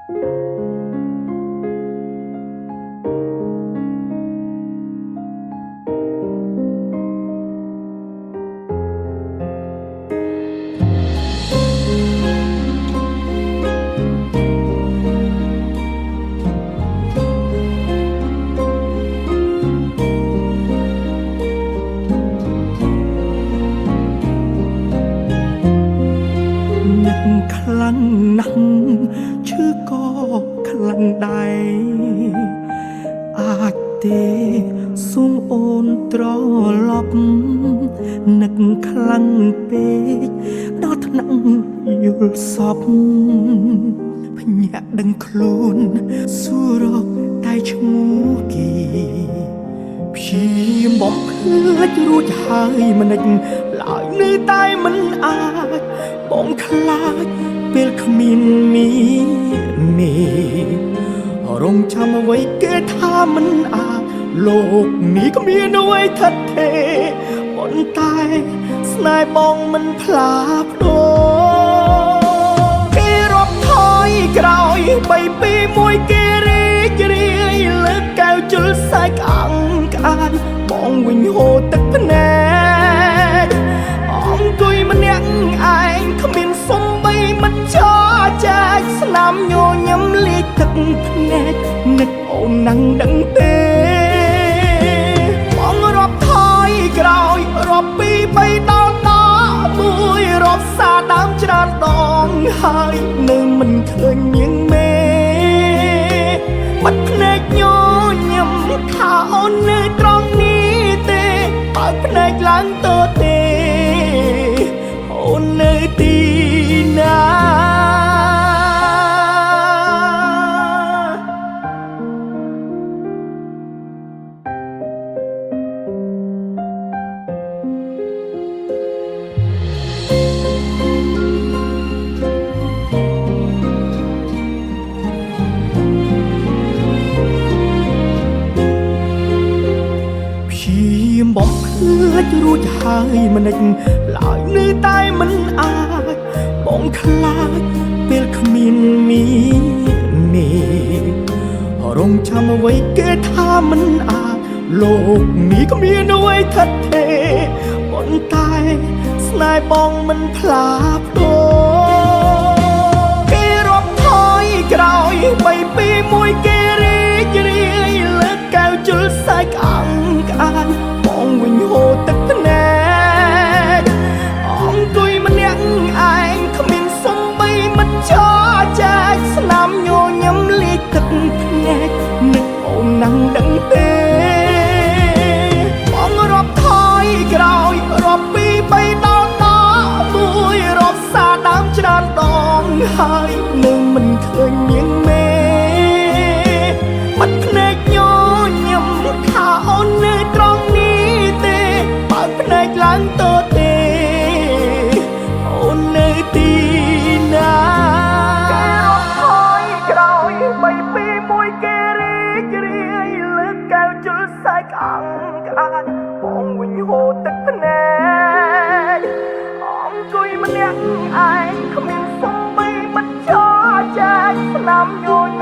នឹកខ្លាំងណាស់ឈឺក៏ខ្លាំងដែរអាចទេសូមអូនត្រឡប់នឹកខ្លាំងពេកដល់ថ្នាក់យល់សពភ្ញាក់ដឹងខ្លួនសួររកតែឈ្មោះគេព្យាយាមបំភ្លេចរួចហើយមិននិចឡើយនៅតែមិនអាចបងខ្លាចពេលគ្មានមានរងចាំអ្វីគេថាមិនអាចលោកនេះគ្មានអ្វីថិតទេប៉ុន្តែស្នេហ៍បងមិនផ្លាស់ប្ដូរគេរាប់ថយក្រោយ3 2 1គេរីករាយលើកកែវជលសាច់ក្អង្ក្អានបងវិញហូរទឹកភ្នែកអង្គុយម្នាក់ឯងគ្មានសំបីមិនចោចែកស្នាមញញឹមលាយទឹកភ្នែកនឹកអូនណាំងដឹងទេបងរាប់ថយក្រោយរាប់2 3ដល់1រាប់សាដើមច្រើនដងហើយនៅមិនឃើញនាងមេបាត់ភ្នែកញញឹមថាអូននៅត្រង់នេះទេបើកភ្នែកឡើងទៅទេអូននៅទីណាបំភ្លេចរួចហើយមិននិចឡើយនៅតែមិនអាចបងខ្លាចពេលគ្មានមានរងចាំអ្វីគេថាមិនអាចលោកនេះគ្មានអ្វីថិតទេប៉ុន្តែស្នេហ៍បងមិនផ្លាស់ប្ដូរគេរាប់ថយក្រោយ3 2 1គេរីករាយលើកកែវជលសាច់ក្អង្ក្អានបងវិញហូរទឹកភ្នែកអង្គុយម្នាក់ឯងគ្មានសំបីមិនចោចែកស្នាមញញឹមលាយទឹកភ្នែកនឹកអូនណាំងដឹងទេបងរាប់ថយក្រោយរាប់2 3ដល់1រាប់សាដើមច្រើនដងហើយនៅមិនឃើញនាងមេបាត់ភ្នែកញញឹមថាអូននៅត្រង់នេះទេបើកភ្នែកឡើងទៅទេអូននៅទីណាគេរាប់ថយក្រោយ3 2 1គេរីករាយលើកកែវជលសាច់ក្អង្ក្អានបងវិញហូរទឹកភ្នែកអង្គុយម្នាក់ឯងគ្មានសំបីមិនចោចែកស្នាមញញ